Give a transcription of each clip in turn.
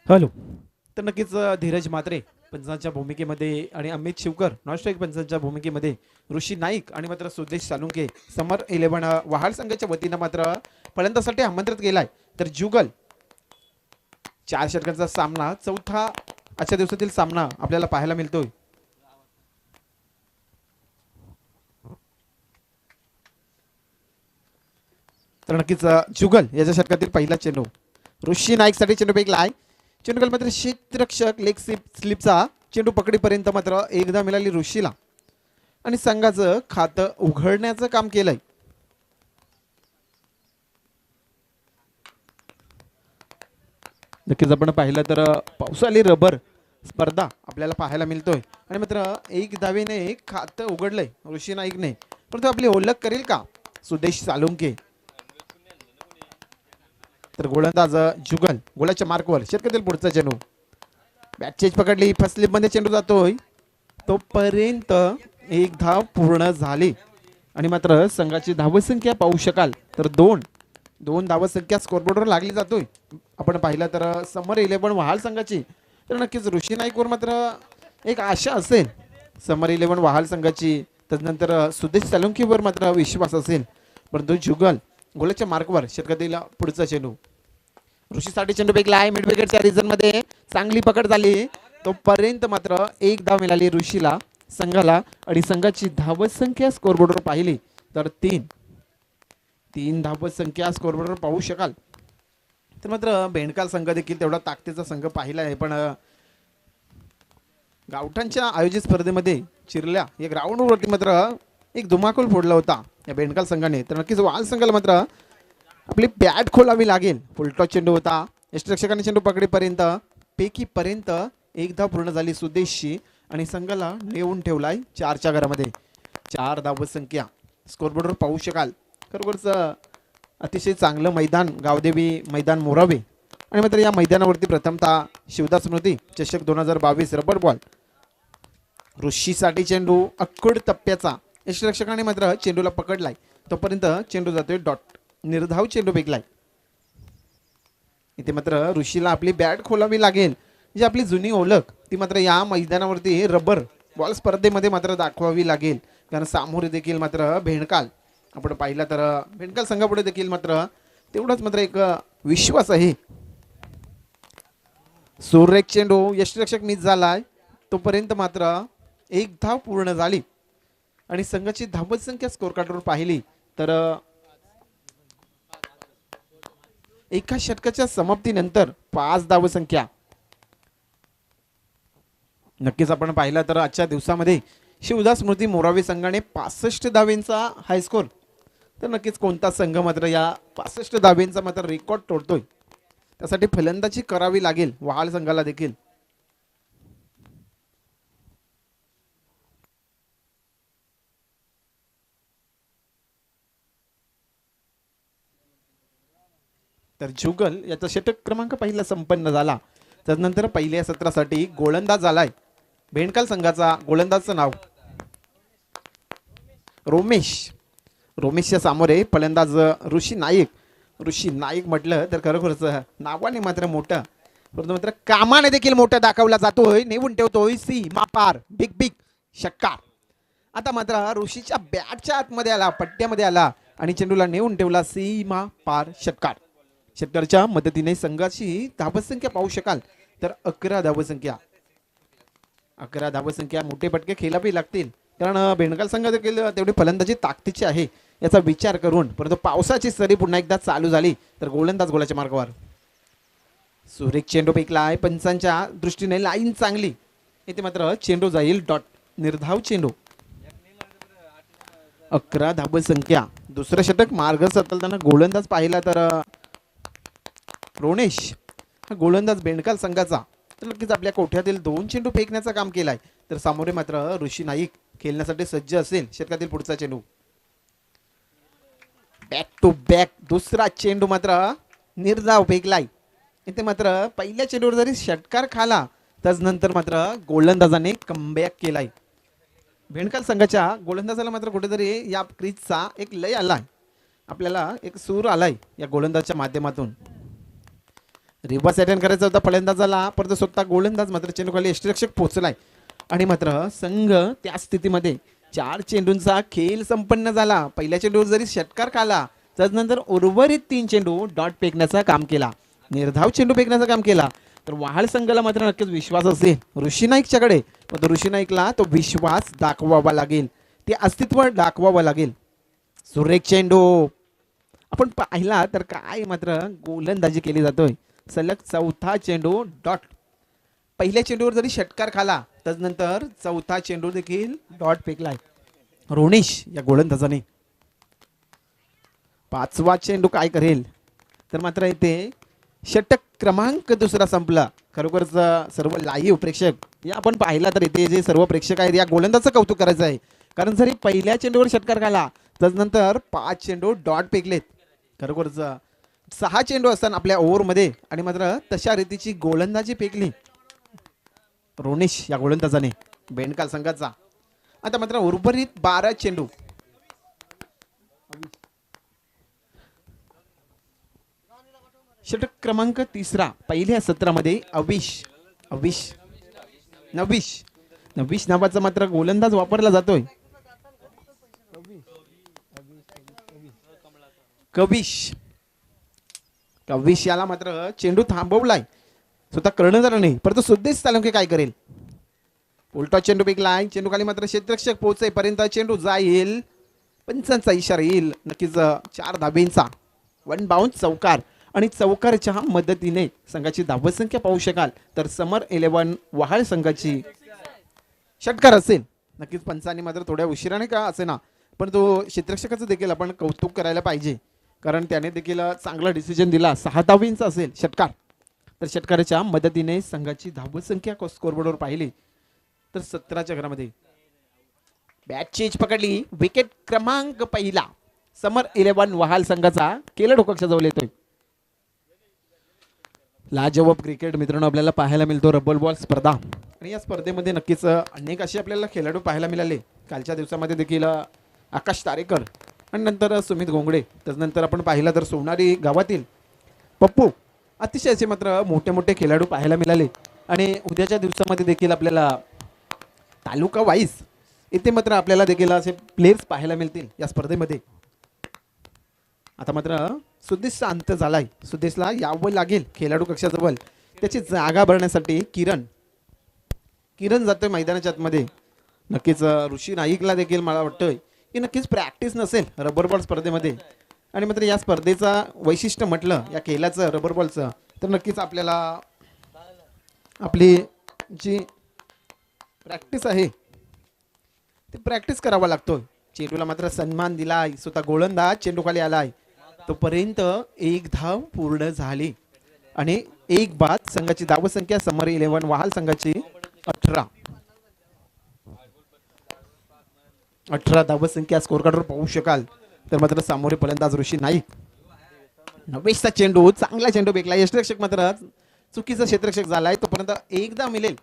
Hello. तर नक्कीच धीरज म्हात्रे पंचांच्या भूमिकेमध्ये आणि अमित शिवकर नॉनस्ट्राईक पंचांच्या भूमिकेमध्ये ऋषी नाईक आणि मात्र सुदेश सालुंके समर 11 वहाड संघाच्या वतीनं मात्र फलंदासाठी आमंत्रित केलाय. तर जुगल 4 षटकांचा सामना चौथा आजच्या दिवसातील सामना आपल्याला पाहायला मिळतोय. तर नक्कीच जुगल याच्या षटकातील पहिला चेंडू ऋषी नाईक साठी चेंडू फेकलाय. चेंडूगल मात्र क्षेत्ररक्षक लेग स्लिपचा चेंडू पकडीपर्यंत मात्र एकदा मिळाली ऋषीला आणि संघाचं खातं उघडण्याचं काम केलंय. नक्कीच आपण पाहिलं तर पावसाळी रबर स्पर्धा आपल्याला पाहायला मिळतोय आणि मात्र एक धावेने खातं उघडलंय ऋषी नाईकने. परंतु आपली ओळख करेल का सुदेश सालुंके. तर गोलंदाज जुगल गोलाच्या मार्कवर षटकातील पुढचा चेंडू बॅट चेज पकडली फर्स्ट स्लिप मध्ये चेंडू जातोय तोपर्यंत एक धाव पूर्ण झाली आणि मात्र संघाची धावसंख्या पाहू शकाल तर दोन धावसंख्या स्कोरबोर्डवर लागली जातोय. आपण पाहिलं तर समर 11 वहाल संघाची तर नक्कीच ऋषी नाईकवर मात्र एक आशा असेल समर 11 वहाल संघाची. त्यानंतर सुदेश सालुंकीवर मात्र विश्वास असेल. परंतु जुगल गोलाच्या मार्कवर षटकातील पुढचा चेंडू ऋषीसाठी चेंडू फेकलाय मिड विकेटच्या रिझन मध्ये चांगली पकड झाली तोपर्यंत मात्र एक धाव मिळाली ऋषीला संघाला आणि संघाची धावसंख्या स्कोरबोर्डवर पाहिली तर तीन धावसंख्या स्कोरबोर्डवर पाहू शकाल. तर मात्र बेंडकाल संघ देखील तेवढा ताकदीचा संघ पाहिला आहे पण गावठांच्या आयोजित स्पर्धेमध्ये चिरल्या या ग्राउंडवरती मात्र एक धुमाकूळ फोडला होता या बेंडकाल संघाने. तर नक्कीच वाल संघाला मात्र आपली बॅट खोलावी लागेल. फुलटॉस चेंडू होता यष्टरक्षकाने चेंडू पकडीपर्यंत पेकीपर्यंत एक धाव पूर्ण झाली सुदेशची आणि संघाला नेऊन ठेवलाय 4च्या घरामध्ये. 4 धावसंख्या स्कोरबोर्डवर पाहू शकाल. खरोखरच अतिशय चांगलं मैदान गावदेवी मैदान मोरावे आणि मात्र या मैदानावरती प्रथमतः शिवदास स्मृती चषक 2022 रबर बॉल ऋषीसाठी चेंडू अक्कड टप्प्याचा यष्टरक्षकाने मात्र चेंडूला पकडलाय तोपर्यंत चेंडू जातोय डॉट निर्धाव चेंडू फेकलाय. इथे मात्र ऋषीला आपली बॅट खोलावी लागेल जी आपली जुनी ओळख ती मात्र या मैदानावरती रबर बॉल स्पर्धेमध्ये मात्र दाखवावी लागेल. कारण सामोरे देखील मात्र भेंडकाल आपण पाहिला तर भेंडकाल संघापुढे देखील मात्र तेवढाच मात्र एक विश्वास आहे. सुरेख चेंडू यष्टरक्षक मिस झालाय तोपर्यंत मात्र एक धाव पूर्ण झाली आणि संघाची धावसंख्या स्कोर कार्डवर पाहिली तर एका षटकाच्या समाप्तीनंतर 5 धावसंख्या. नक्कीच आपण पाहिला तर आजच्या दिवसामध्ये शिवदास स्मृती मोरावे संघाने 65 धावेंचा हाय स्कोर. तर नक्कीच कोणता संघ मात्र या 65 धावेंचा मात्र रेकॉर्ड तोडतोय त्यासाठी फलंदाजी करावी लागेल वहाल संघाला देखील. तर जुगल याचा षटक क्रमांक पहिला संपन्न झाला. त्यानंतर पहिल्या सत्रासाठी गोलंदाज आलाय भेंडकाल संघाचा. गोलंदाजचं नाव रोमेशच्या सामोरे फलंदाज ऋषी नाईक म्हटलं तर खरोखरच नावाने मात्र मोठं परंतु मात्र कामाने देखील मोठं दाखवला जातोय. नेऊन ठेवतोय सीमा पार बिग षटकार. आता मात्र ऋषीच्या बॅटच्या आतमध्ये आला पट्ट्यामध्ये आला आणि चेंडूला नेऊन ठेवला सीमा पार षटकार. षटकारच्या मदतीने संघाची धावसंख्या पाहू शकाल तर 11 धावसंख्या. 11 धावसंख्या मोठे पटके खेळावे लागतील कारण बेंडकाल संघ देखील तेवढी फलंदाजी ताकदीची आहे याचा विचार करून. परंतु पावसाची सरी पुन्हा एकदा चालू झाली तर गोलंदाज गोलाच्या मार्गावर सुरेख चेंडू फेकलाय पंचांच्या दृष्टीने लाईन चांगली. इथे मात्र चेंडू जाईल डॉट निर्धाव चेंडू. 11 धावसंख्या. दुसरं षटक मार्ग साधताना गोलंदाज पाहिला तर रोनेश हा गोलंदाज बेंडकाल संघाचा. तर नक्कीच आपल्या कोठ्यातील 2 चेंडू फेकण्याचं काम केलाय तर सामोरे मात्र ऋषी नाईक खेळण्यासाठी सज्ज असेल. षटकातील पुढचा चेंडू बॅक टू बॅक दुसरा चेंडू मात्र निर्धाव फेकलाय. इथे मात्र पहिल्या चेंडूवर जरी षटकार खाला त्यानंतर मात्र गोलंदाजाने कमबॅक केलाय. भेंडकाल संघाच्या गोलंदाजाला मात्र कुठेतरी या क्रीजचा एक लय आलाय आपल्याला एक सूर आलाय या गोलंदाजच्या माध्यमातून. रिव्हर्स अटेंड करायचा होता फलंदाजाला, परंतु स्वतः गोलंदाज मात्र चेंडूखाली यष्टिरक्षक पोहोचलाय आणि मात्र संघ त्या स्थितीमध्ये 4 चेंडूंचा खेळ संपन्न झाला. पहिल्या चेंडूवर जरी षटकार खाला त्यानंतर उर्वरित 3 चेंडू डॉट फेकण्याचं काम केला, निर्धाव चेंडू फेकण्याचं काम केला. तर वहाळ संघाला मात्र नक्कीच विश्वास असेल ऋषी नाईकच्याकडे, पण ऋषी नाईकला तो विश्वास दाखवावा लागेल, ते अस्तित्व दाखवावं लागेल. सुरेख चेंडू आपण पाहिला तर काय मात्र गोलंदाजी केली जातोय. सलग चौथा चेंडू डॉट. पहिल्या चेंडूवर जरी षटकार खाला त्यानंतर चौथा चेंडू देखील डॉट फेकलाय रोनिश या गोलंदाजाने. 5वा चेंडू काय करेल, तर मात्र इथे षटक क्रमांक दुसरा संपला. खरोखरच सर्व लाईव्ह प्रेक्षक या आपण पाहिला तर इथे जे सर्व प्रेक्षक आहेत या गोलंदाजाचं कौतुक करायचं आहे, कारण जरी पहिल्या चेंडूवर षटकार खाला त्यानंतर 5 चेंडू डॉट फेकलेत. खरोखरच 6 चेंडू असताना आपल्या ओव्हरमध्ये आणि मात्र तशा रीतीची गोलंदाजी फेकली रोनिश या गोलंदाजाने बेंडकाल संघाचा. आता मात्र उर्वरित 12 चेंडू. षटक क्रमांक तिसरा पहिल्या सत्रामध्ये नविश नावाचा मात्र गोलंदाज वापरला जातोय. कविश याला मात्र चेंडू थांबवलाय स्वतः कर्णधार नाही, परंतु सुद्देश सालुंके काय करेल, उलटा चेंडू फेकलाय. चेंडू खाली मात्र क्षेत्ररक्षक पोहोचेपर्यंत चेंडू जाईल, पंचांचा इशारा येईल. नक्कीच 4 धाबेंचा 1 बाउन्स चौकार आणि चौकारच्या मदतीने संघाची धावसंख्या पाहू शकाल तर समर 11 वहाळ संघाची षटकार असेल. नक्कीच पंचांनी मात्र थोड्या उशिराने का असे ना, पण तो क्षेत्ररक्षकाचं देखील आपण कौतुक करायला पाहिजे, कारण त्याने देखील चांगला डिसिजन दिला. 6 धावींचा असेल षटकार, तर षटकाराच्या मदतीने संघाची धावसंख्या स्कोरबोर्डवर पाहिली तर 17च्या घरामध्ये बॅट चेंज पकडली. विकेट क्रमांक पहिला समर 11 वहाल संघाचा केला डोकाच्या जवळ येतोय. लाजवाब क्रिकेट मित्रांनो आपल्याला पाहायला मिळतो रबर बॉल स्पर्धा, आणि या स्पर्धेमध्ये नक्कीच अनेक असे आपल्याला खेळाडू पाहायला मिळाले. कालच्या दिवसामध्ये देखील आकाश तारेकर आणि नंतर सुमित गोंगडे, त्यानंतर आपण पाहिला तर सोनारी गावातील पप्पू, अतिशय असे मात्र मोठे मोठे खेळाडू पाहायला मिळाले. आणि उद्याच्या दिवसामध्ये देखील आपल्याला तालुका वाईज इथे मात्र आपल्याला देखील असे प्लेयर्स पाहायला मिळतील या स्पर्धेमध्ये. आता मात्र सुद्देशचा अंत झालाय, सुद्देशला यावं लागेल खेळाडू कक्षाजवळ. त्याची जागा भरण्यासाठी किरण जातोय मैदानाच्या आतमध्ये. नक्कीच ऋषी नाईकला देखील मला वाटतंय की नक्कीच प्रॅक्टिस नसेल रबर बॉल स्पर्धेमध्ये, आणि मात्र या स्पर्धेचा वैशिष्ट्य म्हटलं या खेळाचं रबर बॉलचं तर नक्कीच आपल्याला आपली जी प्रॅक्टिस आहे ती प्रॅक्टिस करावा लागतोय. चेंडूला मात्र सन्मान दिलाय, स्वतः गोलंदाज चेंडू खाली आलाय तोपर्यंत 1 धाव पूर्ण झाली आणि 1 बाद. संघाची धावसंख्या समर 11 वहाल संघाची 18 धावसंख्या स्कोर कार्डवर पाहू शकाल. तर मात्र सामोरे फलंदाज ऋषी नाईक. नवेशचा चेंडू चांगला चेंडू फेकला, यष्टिरक्षक मात्र चुकीचा क्षेत्ररक्षक झालाय, तोपर्यंत एकदा मिळेल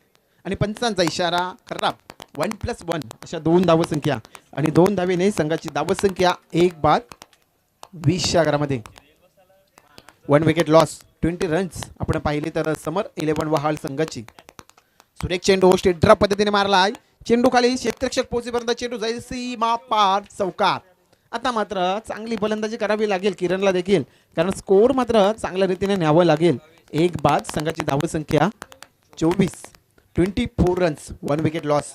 आणि पंचांचा इशारा खराब. 1+1 अशा 2 धावसंख्या आणि 2 धावेने संघाची धावसंख्या 1 बाद 20च्या घरामध्ये. 1 विकेट लॉस 20 रन्स आपण पाहिले तर समर 11 वहाळ संघाची. सुरेख चेंडू स्टेट ड्रॉप पद्धतीने मारलाय, चेंडू खाली क्षेत्ररक्षक पोहोचेपर्यंत चेंडू जाईल सीमा पार चौकार. आता मात्र चांगली फलंदाजी करावी लागेल किरणला देखील, कारण स्कोर मात्र चांगल्या रीतीने न्यावं लागेल. 1 बाद संघाची धावसंख्या 24 रन्स 1 विकेट लॉस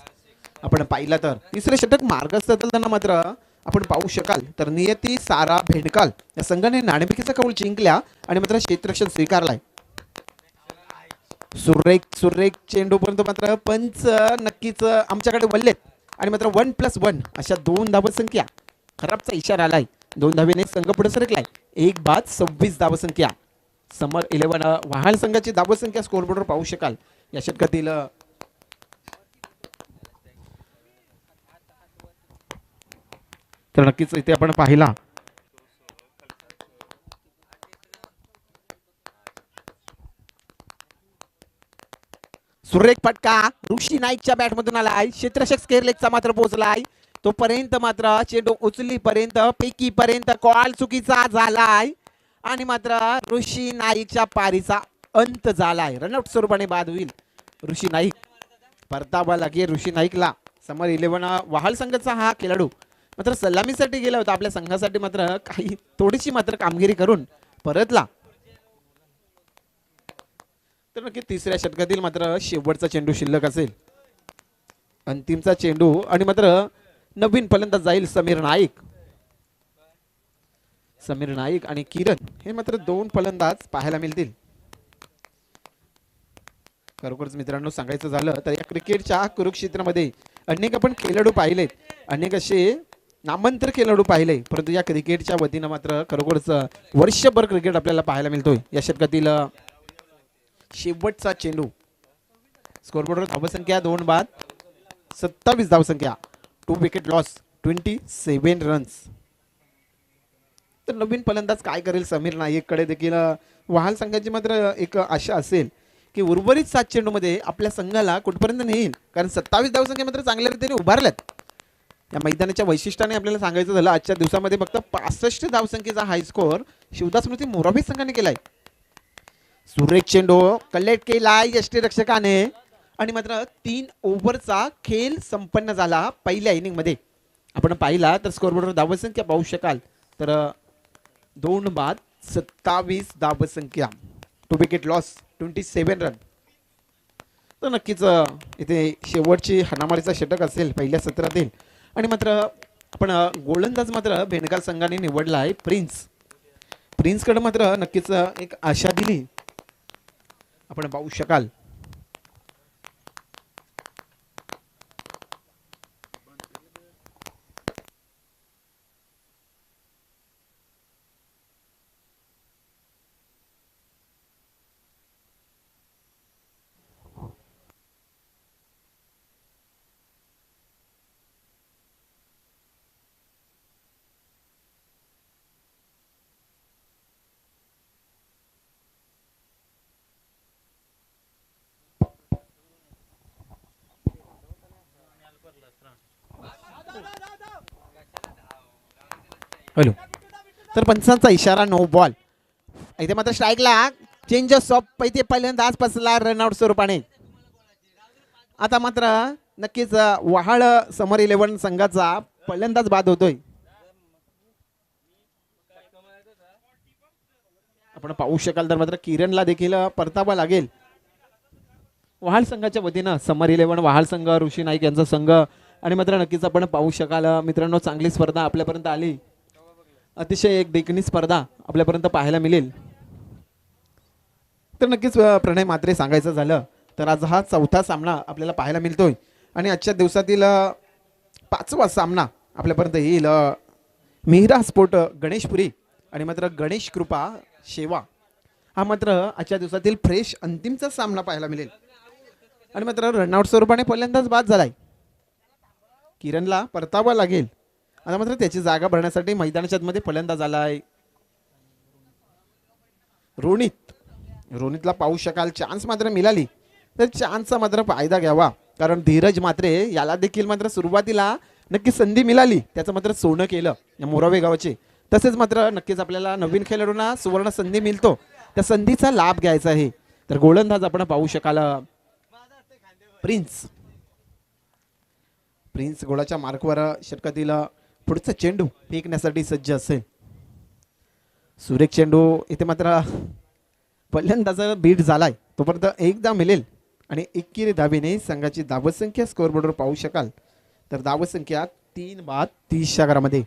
आपण पाहिला तर. तिसरे षटक मार्गस्थ होताना मात्र आपण पाहू शकाल तर नियती सारा भेंडकाल या संघाने नाणेफेकीचा कौल जिंकल्या आणि मात्र क्षेत्ररक्षण स्वीकारलाय. सुरेख चेंडू पर्यंत मात्र पंच नक्कीच आमच्याकडे वळलेत आणि मात्र 1+1 अशा 2 धावसंख्या खराबचा इशारा आलाय. 2 धावेने संघ पुढे सरकलाय. 1 बाद 26 धावसंख्या समर 11 वहाळ संघाची धावसंख्या स्कोरबोर्डवर पाहू शकाल या षटकातील. तर नक्कीच इथे आपण पाहिला सुरेख फटका ऋषी नाईकच्या बॅटमधून आलाय, क्षेत्ररक्षक स्केअरलेगचा मात्र पोहोचलाय, तोपर्यंत मात्र चेंडू उचलीपर्यंत पेकीपर्यंत कॉल चुकीचा झालाय आणि मात्र ऋषी नाईकच्या पारीचा अंत झालाय. रनआउट स्वरूपाने बाद होईल ऋषी नाईक. परतावा लागेल ऋषी नाईकला. समर 11 वहाल संघाचा हा खेळाडू मात्र सलामीसाठी गेला होता. आपल्या संघासाठी मात्र काही थोडीशी मात्र कामगिरी करून परतला. तर नक्की तिसऱ्या षटकातील मात्र शेवटचा चेंडू शिल्लक असेल. अंतिमचा चेंडू आणि मात्र नवीन फलंदाज जाईल समीर नाईक. समीर नाईक आणि किरण हे मात्र दोन फलंदाज पाहायला मिळतील. खरोखरच मित्रांनो सांगायचं झालं तर या क्रिकेटच्या कुरुक्षेत्रामध्ये अनेक आपण खेळाडू पाहिलेत, अनेक असे नामांतर खेळाडू पाहिले, परंतु या क्रिकेटच्या वतीनं मात्र खरोखरच वर्षभर क्रिकेट आपल्याला पाहायला मिळतोय. या षटकातील शेवटचा चेंडू. स्कोरबोर्डवर धावसंख्या 2 बाद 27 धावसंख्या. 2 विकेट लॉस 27 रन्स. तर नवीन फलंदाज काय करेल समीर नाईककडे देखील वहाल संघाची मात्र एक आशा असेल की उर्वरित 7 चेंडूमध्ये आपल्या संघाला कुठपर्यंत नेईल, कारण 27 धावसंख्या मात्र चांगल्या रीतीने उभारल्यात. या मैदानाच्या वैशिष्ट्याने आपल्याला सांगायचं झालं आजच्या दिवसामध्ये फक्त 65 धावसंख्येचा हाय स्कोर शिवदास स्मृती मोराबी संघाने केलाय. सुरेख चेंडू कलेक्ट केलाय यष्टीरक्षकाने आणि मात्र 3 ओव्हरचा खेळ संपन्न झाला. पहिल्या इनिंग मध्ये आपण पाहिला तर स्कोरबोर्डवर धावसंख्या पाहू शकाल तर 2 बाद 27 धावसंख्या. 2 विकेट लॉस 27 रन. तर नक्कीच इथे शेवटची हाणामारीचा षटक असेल पहिल्या सत्रातील. आणि मात्र आपण गोलंदाज मात्र बेनगाल संघाने निवडला आहे प्रिन्सकडे मात्र नक्कीच एक आशा दिली आपण पाहू शकाल. हॅलो. तर पंचांचा इशारा नो बॉल. इथे मात्र स्ट्राईकला चेंज ऑफ इथे पहिल्यांदाच पसला रनआउट स्वरूपाने. आता मात्र नक्कीच वहाळ समर 11 संघाचा पहिल्यांदाच बाद होतोय. आपण पाहू शकाल तर मात्र किरणला देखील परतावा लागेल वहाळ संघाच्या वतीनं. समर 11 वहाळ संघ ऋषी नाईक यांचा संघ आणि मात्र नक्कीच आपण पाहू शकाल मित्रांनो चांगली स्पर्धा आपल्यापर्यंत आली. अतिशय एक देखणी स्पर्धा आपल्यापर्यंत पाहायला मिळेल. तर नक्कीच प्रणय मात्रे सांगायचं झालं तर आज हा 4था सामना आपल्याला पाहायला मिळतोय आणि आजच्या दिवसातील 5वा सामना आपल्यापर्यंत येईल मिहिरा स्पोर्ट गणेशपुरी आणि मात्र गणेश कृपा शेवा. हा मात्र आजच्या दिवसातील फ्रेश अंतिमचा सामना पाहायला मिळेल. आणि मात्र रनआउट स्वरूपाने पहिल्यांदाच बाद झालाय. किरणला परतावा लागेल. आता मात्र त्याची जागा भरण्यासाठी मैदानाच्या मध्ये फलंदाज आलाय रोनितला पाहू शकाल चान्स मात्र मिळाली तर चान्सचा मात्र फायदा घ्यावा, कारण धीरज मात्रे याला देखील मात्र सुरुवातीला नक्की संधी मिळाली, त्याचं मात्र सोनं केलं या मोरावे गावाचे. तसेच मात्र नक्कीच आपल्याला नवीन खेळाडूंना सुवर्ण संधी मिळतो, त्या संधीचा लाभ घ्यायचा आहे. तर गोलंदाज आपण पाहू शकाल प्रिन्स गोलाच्या मार्कवर षटकातील पुढचा चेंडू फेकण्यासाठी सज्ज असेल. सुरेख चेंडू इथे मात्र पहिल्यांदाचा बीट झालाय, तोपर्यंत एकदा मिळेल आणि 21 धावेने संघाची धावसंख्या स्कोअरबोर्डवर पाहू शकाल तर धावसंख्या 3 बाद 30 मध्ये.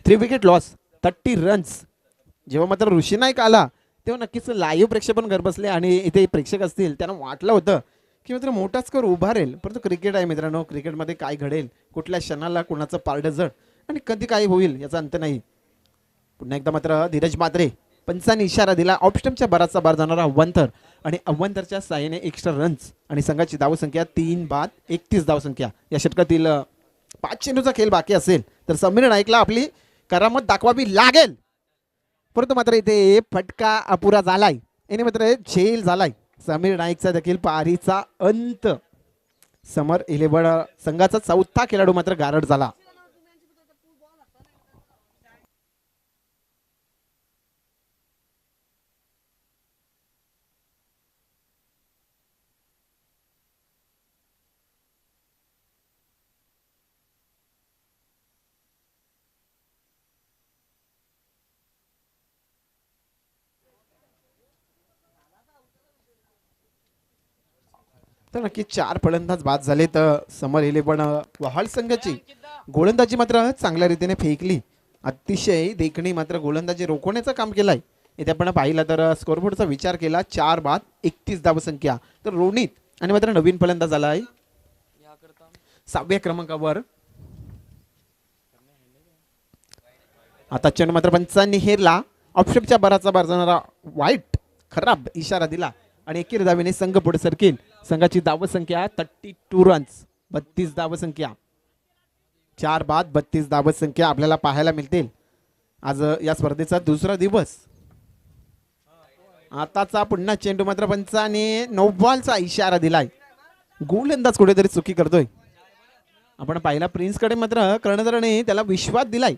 3 विकेट लॉस 30 रन्स. जेव्हा मात्र ऋषी नाईक आला तेव्हा नक्कीच लाईव्ह प्रेक्षेपण घर बसले आणि इथे प्रेक्षक असतील त्यांना वाटलं होतं की मात्र मोठा स्कोर उभारेल, परंतु क्रिकेट आहे मित्रांनो, क्रिकेटमध्ये काय घडेल, कुठल्या क्षणाला कुणाचं पारडं जड आणि कधी काय होईल याचा अंत नाही. पुन्हा एकदा मात्र धीरज मात्रे पंचांनी इशारा दिला. ऑफस्टम्पच्या बराचसा बार जाणारा अव्वंतर आणि अव्वंतरच्या साहाय्याने एक्स्ट्रा रन्स आणि संघाची धावसंख्या 3 बाद 31 धावसंख्या. या षटकातील 5 चेंडूचा खेळ बाकी असेल तर समीर नाईकला आपली करामत दाखवावी लागेल, परंतु मात्र इथे फटका अपुरा झालाय, याने मात्र झेल झालाय. समीर नाईकचा देखील पारीचा अंत. समर 11 संघाचा 4था खेळाडू मात्र गारड झाला. तर नक्की 4 फलंदाज बाद झाले. तर समर 11 वहाल संघाची गोलंदाजी मात्र चांगल्या रीतीने फेकली. अतिशय देखणी मात्र गोलंदाजी रोखण्याचं काम केलंय. इथे आपण पाहिलं तर स्कोरबोर्डचा विचार केला 4 बाद 31 धावसंख्या. तर रोनित आणि मात्र नवीन फलंदाज आलाय 6व्या क्रमांकावर. आता चेंडू मात्र पंचांनी हेरला. ऑफशॉपच्या बराचा बार जाणारा वाईट खराब इशारा दिला आणि एकेरी धावेने संघ पुढे सरकेल. संघाची धावसंख्या 32 रन्स 32 धावसंख्या. 4 बाद 32 धावसंख्या आपल्याला पाहायला मिळतील आज या स्पर्धेचा दुसरा दिवस. आताचा पुन्हा चेंडू मात्र पंचाने नो बॉलचा इशारा दिलाय. गोलंदाज कुठेतरी चुकी करतोय. आपण पाहिला प्रिन्सकडे मात्र कर्णधाराने त्याला विश्वास दिलाय.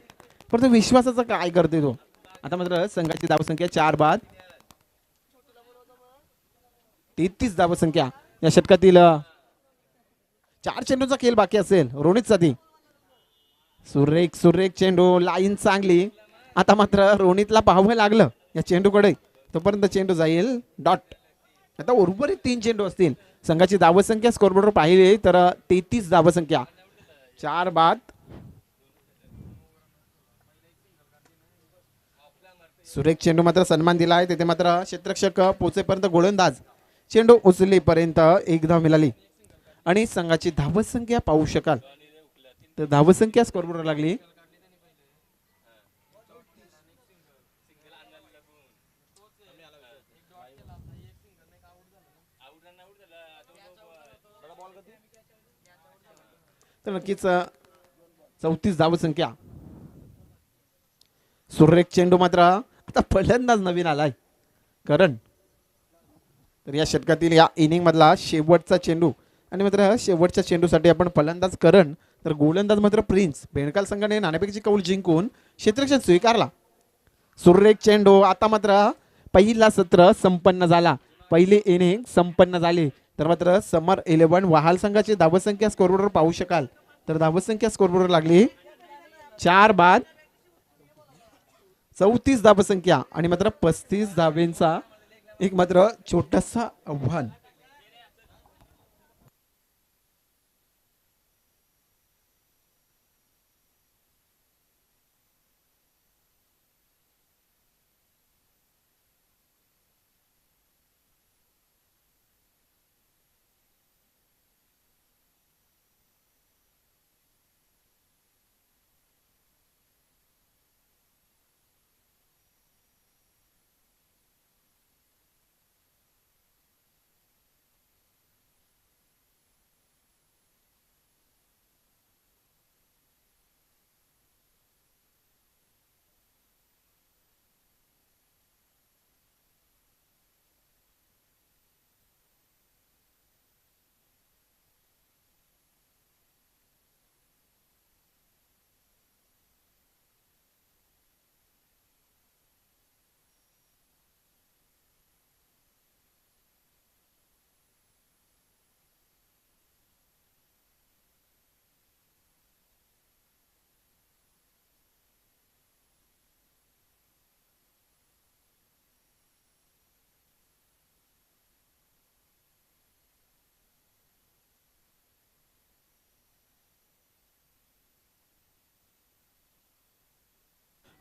परंतु विश्वासाचा काय करते तो. आता मात्र संघाची धावसंख्या 4 बाद 33 धावसंख्या. या षटकातील 4 चेंडूचा खेळ बाकी असेल रोनित साठी. सुरेख सुरेख चेंडू लाईन चांगली. आता मात्र रोनितला पाहावं लागलं या चेंडूकडे. तोपर्यंत चेंडू जाईल डॉट. आता उर्वरित 3 चेंडू असतील. संघाची धावसंख्या स्कोरबोर्डवर पाहिली तर 33 धावसंख्या. 4 बाद. सुरेख चेंडू मात्र सन्मान दिला आहे. तिथे मात्र क्षेत्ररक्षक पोचेपर्यंत गोलंदाज चेंडू उचलेपर्यंत 1 धाव मिळाली आणि संघाची धावसंख्या पाहू शकाल. तर धावसंख्या स्कोरबोर्डवर लागली. तर नक्कीच 34 धावसंख्या. सुरेख चेंडू मात्र आता फलंदाज नवीन आलाय करण. तर या षटकातील या इनिंग मधला शेवटचा चेंडू आणि मात्र शेवटच्या चेंडूसाठी आपण फलंदाज करण तर गोलंदाज मात्र प्रिन्स. बेणकाल संघाने नाणेफेकीची कौल जिंकून क्षेत्ररक्षण स्वीकारला. सुरेख चेंडू. आता मात्र पहिला सत्र संपन्न झाला. पहिली इनिंग संपन्न झाली. तर मात्र समर 11 वहाल संघाची धावसंख्या स्कोरबोर्डवर पाहू शकाल. तर धावसंख्या स्कोरबोर्डवर लागली 4 बाद 34 धावसंख्या आणि मात्र 35 धावेंचा एक मात्र छोटासा आव्हान.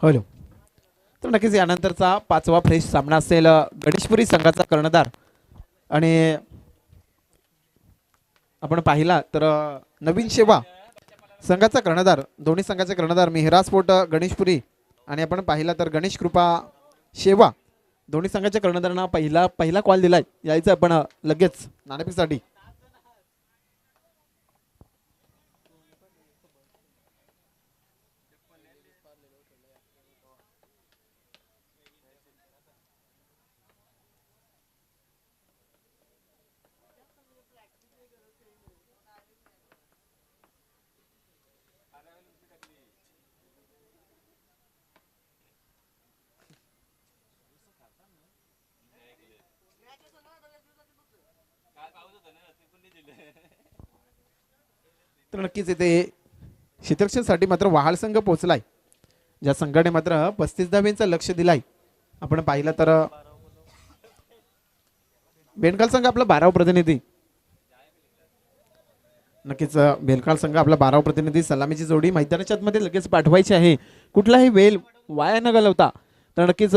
हॅलो. तर नक्कीच यानंतरचा 5वा फ्रेश सामना असेल गणेशपुरी संघाचा कर्णधार आणि आपण पाहिला तर नवीन शेवा संघाचा कर्णधार. दोन्ही संघाचे कर्णधार मिहिरा स्पोर्ट गणेशपुरी आणि आपण पाहिला तर गणेश कृपा शेवा. दोन्ही संघाच्या कर्णधारांना पहिला कॉल दिलाय. यायचं आपण लगेच नाणेफेकीसाठी. तर नक्कीच इथे क्षेत्ररक्षणासाठी मात्र वहाल संघ पोहोचलाय. ज्या संघाने मात्र 35 धावेंचं लक्ष दिलाय. आपण पाहिलं तर बेणकाल संघ आपला 12वा प्रतिनिधी नक्कीच बेलकाळ संघ आपला 12 प्रतिनिधी सलामीची जोडी मैदानाच्या आतमध्ये लगेच पाठवायची आहे. कुठलाही वेळ वाया न घालवता. तर नक्कीच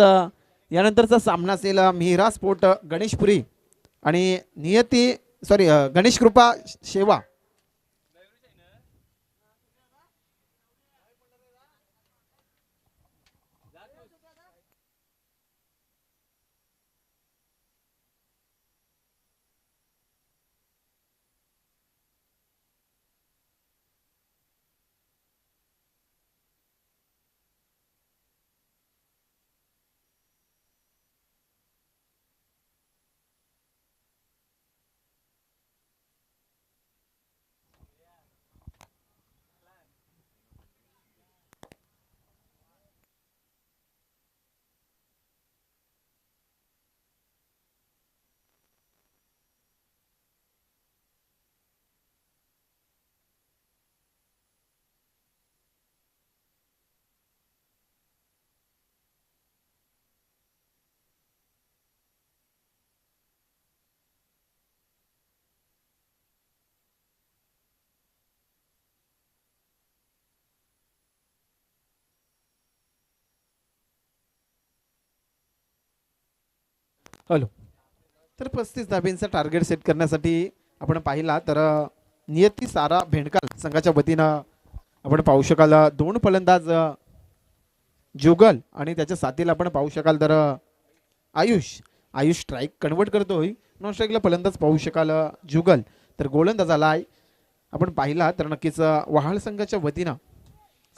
यानंतरचा सामना असेल मिहिरा स्पोर्ट गणेशपुरी आणि गणेश कृपा शेवा. हॅलो. तर 35 धाब्यांचा टार्गेट सेट करण्यासाठी आपण पाहिला तर नियती सारा भेंडकाल संघाच्या वतीनं आपण पाहू शकाल 2 फलंदाज जुगल आणि त्याच्या साथीला आपण पाहू शकाल तर आयुष स्ट्राईक कन्वर्ट करतोय. नॉन स्ट्राईकला फलंदाज पाहू शकाल जुगल. तर गोलंदाजाला आपण पाहिला तर नक्कीच वहाळ संघाच्या वतीनं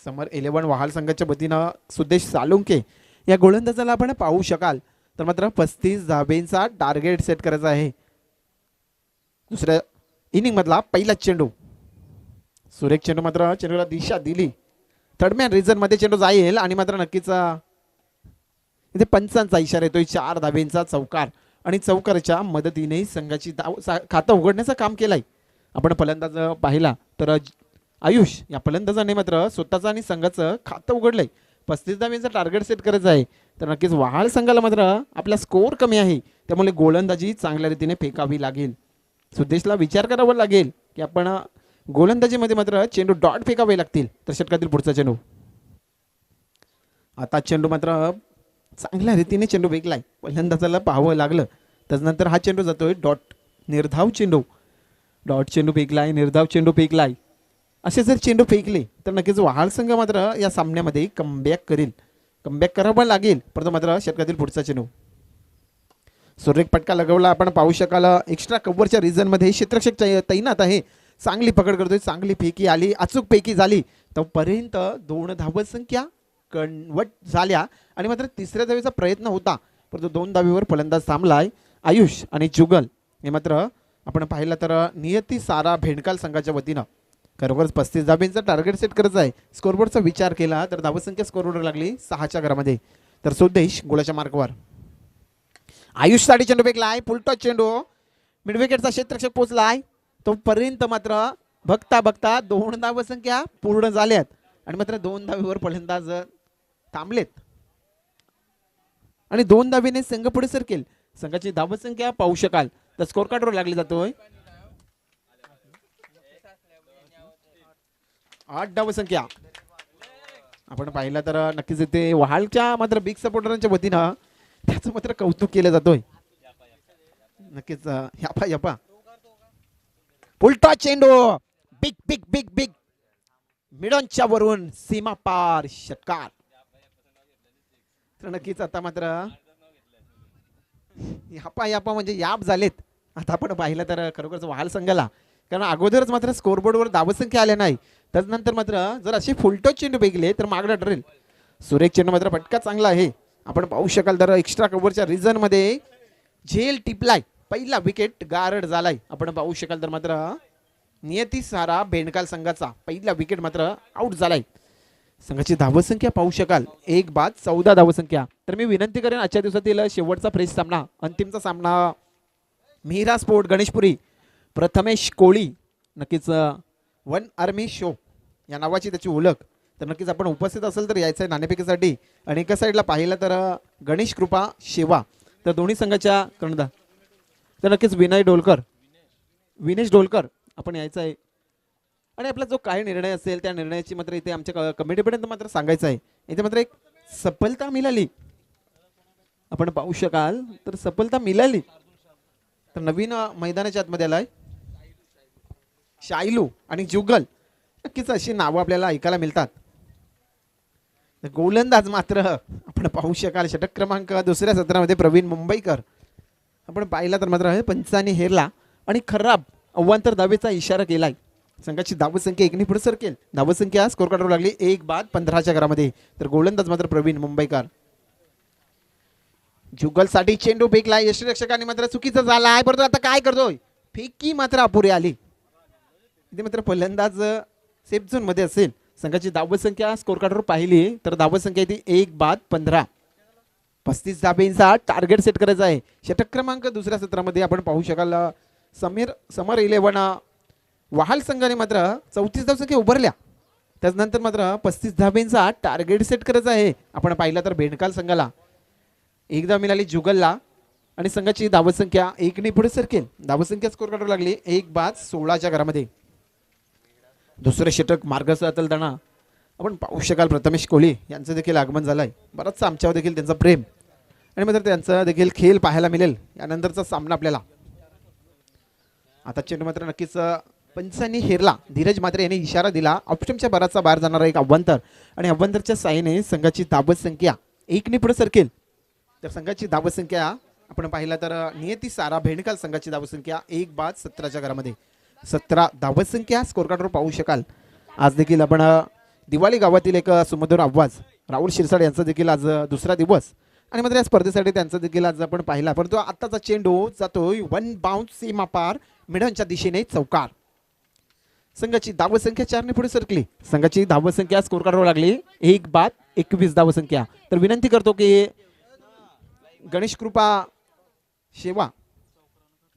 समर 11 वहाळ संघाच्या वतीनं सुदेश सालुंके या गोलंदाजाला आपण पाहू शकाल. तर मात्र 35 धाब्यांचा टार्गेट सेट करायचा आहे. दुसऱ्या इनिंग मधला पहिला चेंडू सुरेख चेंडू मात्र चेंडूला दिशा दिली. थर्डमॅन रिझन मध्ये चेंडू जाईल आणि मात्र नक्कीच इथे पंचांचा इशारा येतोय. 4 धाब्यांचा चौकार आणि चौकाराच्या मदतीने संघाची खातं उघडण्याचं काम केलंय. आपण फलंदाज पाहिला तर आयुष या फलंदाजाने मात्र स्वतःचं आणि संघाचं खातं उघडलंय. 35 धाब्यांचा टार्गेट सेट करायचं आहे. तर नक्कीच वहाळ संघाला मात्र आपला स्कोअर कमी आहे त्यामुळे गोलंदाजी चांगल्या रीतीने फेकावी लागेल. सुदेशला विचार करावा लागेल की आपण गोलंदाजीमध्ये मात्र चेंडू डॉट फेकावे लागतील. तर षटकातील पुढचा चेंडू आता चेंडू मात्र चांगल्या रीतीने चेंडू फेकलाय. फलंदाजाला पाहावं लागलं. त्याच्यानंतर हा चेंडू जातोय डॉट निर्धाव चेंडू. डॉट चेंडू फेकलाय निर्धाव चेंडू फेकलाय. असे जर चेंडू फेकले तर नक्कीच वहाळ संघ मात्र या सामन्यामध्ये कमबॅक करेल. कमबॅक करावं लागेल. परंतु मात्र षटकातील पुढचा चेंडू सुरेख फटका लगवला. आपण पाहू शकाल एक्स्ट्रा कव्हरच्या रिझन मध्ये क्षेत्ररक्षक तैनात आहे. चांगली पकड करतोय. चांगली फेकी आली. अचूक फेकी झाली. तोपर्यंत 2 धाव संख्या कन्वर्ट झाल्या आणि मात्र तिसऱ्या धावेचा प्रयत्न होता परंतु 2 धावेवर फलंदाज थांबलाय. आयुष आणि जुगल हे मात्र आपण पाहिलं तर नियती सारा भेंडकाल संघाच्या वतीनं खरोखरच 35 धाब्यांचा टार्गेट सेट करायचा आहे. स्कोरबोर्डचा विचार केला तर धावसंख्या स्कोरबोर्डवर लागली 6च्या घरामध्ये. तर सुदेश गोलाच्या मार्कवर. आयुष साठी चेंडू फेकलाय. फुलटॉस चेंडू मिड विकेटचा क्षेत्ररक्षक पोहोचलाय. तोपर्यंत मात्र बघता 2 धावसंख्या पूर्ण झाल्यात आणि मात्र 2 धावेवर फलंदाज थांबलेत आणि 2 धावेने संघ पुढे सरकेल. संघाची धावसंख्या पाहू शकाल तर स्कोर कार्डवर लागली जातोय 8 धावसंख्या. आपण पाहिलं तर नक्कीच इथे वहाळच्या मात्र बिग सपोर्टरांच्या वतीनं त्याचं मात्र कौतुक केलं जातोय. नक्कीच यापा फुलटॉस चेंडू बिग बिग बिग बिग मिडॉनच्या वरून सीमा पार षटकार. तर नक्कीच आता मात्र यापा म्हणजे याप झालेत. आता आपण पाहिलं तर खरोखरच वहाळ संघाला कारण अगोदरच मात्र स्कोरबोर्डवर धावसंख्या आल्या नाही. त्यानंतर मात्र जर असे फुलटॉस चेंडू फेकले तर मागणं ठरेल. सुरेख चेंडू मात्र फटका चांगला आहे. आपण पाहू शकाल तर एक्स्ट्रा कव्हरच्या रिझन मध्ये झेल टिपलाय. पहिला विकेट गारड झालाय. आपण पाहू शकाल तर मात्र नियती सारा भेंडकाल संघाचा पहिला विकेट मात्र आउट झालाय. संघाची धावसंख्या पाहू शकाल 1 बाद 14 धावसंख्या. तर मी विनंती करेन आजच्या दिवसातील शेवटचा फ्रेश सामना अंतिमचा सामना मिहिरा स्पोर्ट गणेशपुरी प्रथमेश कोळी नक्कीच 1 आर्मी शो या नावाची त्याची ओळख. तर नक्कीच आपण उपस्थित असेल तर यायचं आहे नाणेफेकीसाठी. आणि एका साईडला पाहिलं तर गणेश कृपा शेवा. तर दोन्ही संघाच्या कर्णधार तर नक्कीच विनेश डोलकर आपण यायचं आहे. आणि आपला जो काय निर्णय असेल त्या निर्णयाची मात्र इथे आमच्या कमिटीपर्यंत मात्र सांगायचं आहे. इथे मात्र एक सफलता मिळाली, आपण पाहू शकाल तर सफलता मिळाली. तर नवीन मैदानाच्या आतमध्ये आलाय शायलू आणि जुगल, नक्कीच अशी नावं आपल्याला ऐकायला मिळतात. गोलंदाज मात्र आपण पाहू शकाल षटक क्रमांक दुसऱ्या सत्रामध्ये प्रवीण मुंबईकर आपण पाहिला तर मात्र पंचांनी हेरला आणि खराब अवांतर धावेचा इशारा केलाय. संघाची धावसंख्या एकने पुढे सरकेल. धावसंख्या स्कोर कार्डवर लागली 1-15च्या घरामध्ये. तर गोलंदाज मात्र प्रवीण मुंबईकर. जुगलसाठी चेंडू फेकलाय, यष्टीरक्षकाने मात्र चुकीचा झालाय, परंतु आता काय करतोय, फेकी मात्र अपुरी आली. इथे मात्र फलंदाज सेफ झोन मध्ये असेल. संघाची धावसंख्या स्कोर कार्डवर पाहिली तर धावसंख्या ती 1-15. 35 धाबेंचा टार्गेट सेट करायचा आहे. षटक क्रमांक दुसऱ्या सत्रामध्ये आपण पाहू शकाल समर 11 वहाल संघाने मात्र 34 धावसंख्या उभारल्या. त्यानंतर मात्र 35 धाबेंचा टार्गेट सेट करायचा आहे. आपण पाहिलं तर बेंडकाल संघाला एकदा मिळाली जुगलला आणि संघाची धावसंख्या एकने पुढे सरकेल. धावसंख्या स्कोर कार्डवर लागली 1-16च्या घरामध्ये. दुसरे षटक मार्गस्थ अतलताना आपण पाहू शकाल प्रथमेश कोहली यांचं देखील आगमन झालंय. बरंचसं आमच्यावर देखील त्यांचं प्रेम आणि मात्र त्यांचा देखील खेळ पाहायला मिळेल यानंतरचा सामना आपल्याला. आता चेंडू मात्र नक्कीच पंचांनी हेरला. धीरज मात्रे यांनी इशारा दिला. ऑप्शनच्या बराचसा बाहेर जाणारा एक अव्वंतर आणि अव्वंतरच्या साहाय्याने संघाची धावसंख्या एकने पुढे सरकेल. तर संघाची धावसंख्या आपण पाहिला तर नियती सारा भेंडकाल संघाची धावसंख्या 1-17च्या घरामध्ये 17 धावसंख्या स्कोर कार्डवर पाहू शकाल. आज देखील आपण दिवाळी गावातील एक सुमधुर आवाज राहुल शिरसाट यांचा देखील आज दुसरा दिवस आणि मात्र या स्पर्धेसाठी त्यांचा देखील आज आपण पाहिला. परंतु आताचा चेंडू जातोय 1 बाउन्स सीमा पार मिडनच्या दिशेने चौकार. संघाची धावसंख्या 4ने पुढे सरकली. संघाची धावसंख्या स्कोर कार्डवर लागली 1-21 धावसंख्या. तर विनंती करतो की गणेश कृपा शेवा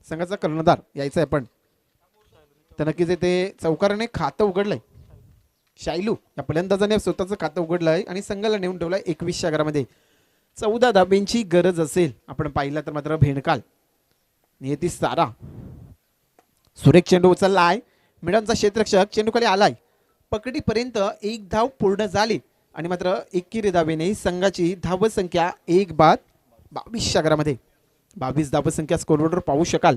संघाचा कर्णधार यायचा आहे. पण तर नक्कीच ते चौकाराने खातं उघडलंय. शायलू या फलंदाजाने स्वतःचं खातं उघडलंय आणि संघाला नेऊन ठेवलंय 21च्या घरामध्ये. 14 धाब्यांची गरज असेल. आपण पाहिलं तर मात्र भेंडकाल नियती सारा सुरेख चेंडू उचललाय. मिडनचा क्षेत्ररक्षक चेंडू खाली आलाय. पकडीपर्यंत एक धाव पूर्ण झाली आणि मात्र 21 धावेने संघाची धावसंख्या 1-22च्या घरामध्ये 22 धावसंख्या स्कोरबोर्डवर पाहू शकाल.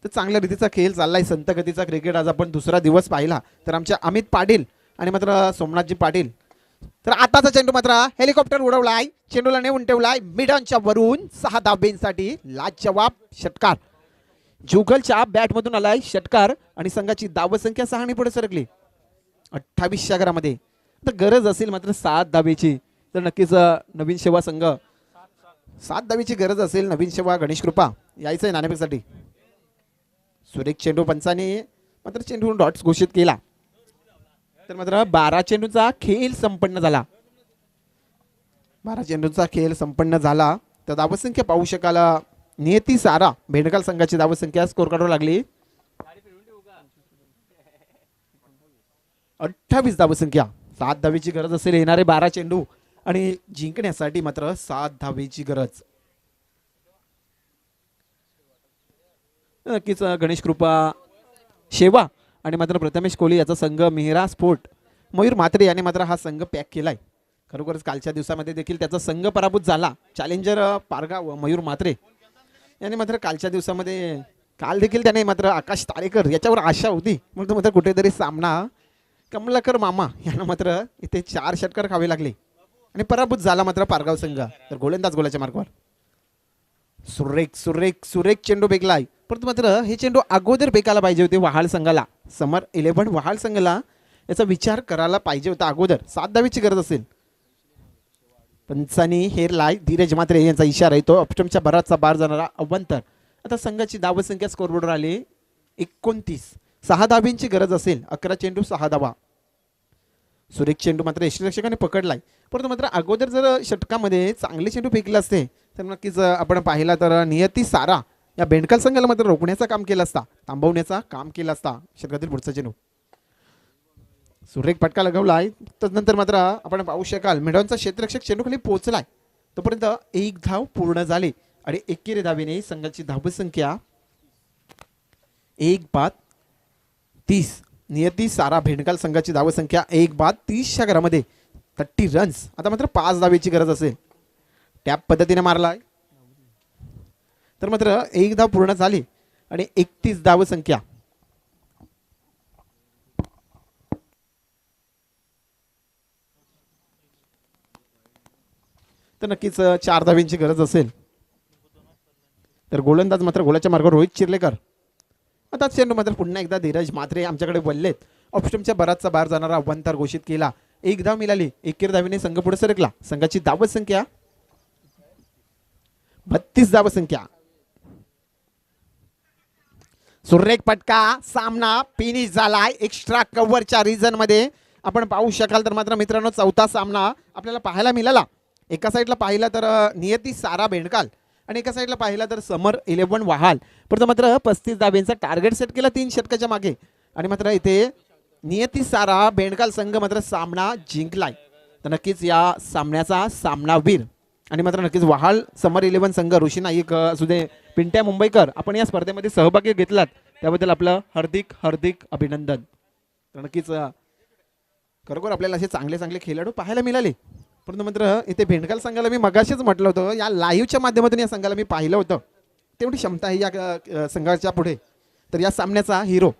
तर चांगल्या रीतीचा खेळ चाललाय. संत गतीचा क्रिकेट आज आपण दुसरा दिवस पाहिला तर आमच्या अमित पाटील आणि मात्र सोमनाथजी पाटील. तर आताचा चेंडू मात्र हेलिकॉप्टर उडवलाय. चेंडूला नेऊन ठेवलाय मिडनच्या वरून 6 धाब्यांसाठी लाजवाब षटकार. जुगलच्या बॅटमधून आलाय षटकार आणि संघाची धावसंख्या 6ने पुढे सरकली 28च्या घरामध्ये. तर गरज असेल मात्र 7 धावेची. तर नक्कीच नवीन सेवा संघ 7 धावेची गरज असेल. नवीन सेवा गणेश कृपा यायचं आहे नाणेफेकसाठी. सुरेख चेंडू पंचाने मात्र चेंडू डॉट्स घोषित केला. तर मात्र 12 चेंडूचा खेळ संपन्न झाला. 12 चेंडूचा खेळ संपन्न झाला. तर धावसंख्या पाहू शकाल नियती सारा भेंडकाल संघाची धावसंख्या स्कोर कार्डवर लागली 28 धावसंख्या. 7 धावेची गरज असेल. येणारे 12 चेंडू आणि जिंकण्यासाठी मात्र 7 धावेची गरज. नक्कीच गणेश कृपा शेवा आणि मात्र प्रथमेश कोहली याचा संघ मेहरा स्पोर्ट मयूर म्हात्रे याने मात्र हा संघ पॅक केलाय. खरोखरच कालच्या दिवसामध्ये देखील त्याचा संघ पराभूत झाला. चॅलेंजर पारगाव मयूर म्हात्रे याने मात्र कालच्या दिवसामध्ये काल देखील त्याने मात्र आकाश तारेकर याच्यावर आशा होती. मग तो मात्र कुठेतरी सामना कमलाकर मामा यांना मात्र इथे 4 षटकार खावे लागले आणि पराभूत झाला मात्र पारगाव संघ. तर गोलंदाज गोलाच्या मार्गावर सुरेख सुरेख सुरेख चेंडू फेकलाय. परंतु मात्र हे चेंडू अगोदर फेकायला पाहिजे होते वहाळ संघाला. समर 11 वहाळ संघाला याचा विचार करायला पाहिजे होता अगोदर. 7 धावेची गरज असेल. पंचांनी हेरलाय. धीरज मात्रे यांचा इशारा येतो. ऑप्शनच्या बराचसा बाहेर जाणारा अव्वंतर. आता संघाची धावसंख्या स्कोरबोर्डवर आली 29. 6 धाब्यांची गरज असेल. 11 चेंडू 6 धावा. सुरेख चेंडू मात्र यष्टीरक्षकाने पकडलाय. परंतु मात्र अगोदर जर षटकामध्ये चांगले चेंडू फेकले असते तर नक्कीच आपण पाहिला तर नियती सारा या बेंडकाल संघाला मात्र रोखण्याचं काम केलं असता, थांबवण्याचा काम केलं असता. षटकातील पुढचा चेंडू सुरेख फटका लगावलाय. त्यानंतर मात्र आपण पाहू शकाल मिडनचा क्षेत्ररक्षक चेंडू खाली पोहोचलाय. तोपर्यंत 1 धाव पूर्ण झाली आणि 21 धावेने संघाची धावसंख्या 1-30 नियती सारा भेंडकाल संघाची धावसंख्या 1 बाद 30च्या घरामध्ये 30 रन्स. आता मात्र 5 धावेची गरज असेल. टॅप पद्धतीने मारलाय तर मात्र 1 धाव पूर्ण झाली आणि 31 धावसंख्या. तर नक्कीच 4 धावेंची गरज असेल. तर गोलंदाज मात्र गोलाच्या मार्गावर रोहित चिर्लेकर. आता चेंडू मात्र पुन्हा एकदा धीरज म्हात्रे आमच्याकडे वळलेत. ऑप्शनच्या बराचसा बाहेर जाणारा वंतर घोषित केला. 1 धाव मिळाली. 1 धावेने संघ पुढे सरकला. संघाची धावसंख्या 32 धावसंख्या. सुरेख फटका. सामना फिनिश झालाय. एक्स्ट्रा कव्हरच्या रिझन मध्ये आपण पाहू शकाल तर मात्र मित्रांनो चौथा सामना आपल्याला पाहायला मिळाला. एका साईडला पाहिला तर नियती सारा भेंडकाल आणि एका साईडला पाहिला तर समर 11 वहाल. परंतु मात्र 35 धावेंचा टार्गेट सेट केला 3 षटकाच्या मागे आणि मात्र इथे नियती सारा भेंडकाल संघ मात्र सामना जिंकलाय. तर नक्कीच या सामन्याचा सामनावीर आणि मात्र नक्कीच वहाल समर 11 संघ ऋषी नाईक असू दे पिंट्या मुंबईकर आपण या स्पर्धेमध्ये सहभागी घेतलात त्याबद्दल आपलं हार्दिक हार्दिक अभिनंदन. तर नक्कीच खरोखर आपल्याला असे चांगले चांगले खेळाडू पाहायला मिळाले. परंतु मात्र इथे भेंडकाल संघाला मी मगाशीच म्हटलं होतं या लाईव्हच्या माध्यमातून या संघाला मी पाहिलं होतं तेवढी क्षमता आहे या संघाच्या पुढे. तर या सामन्याचा हिरो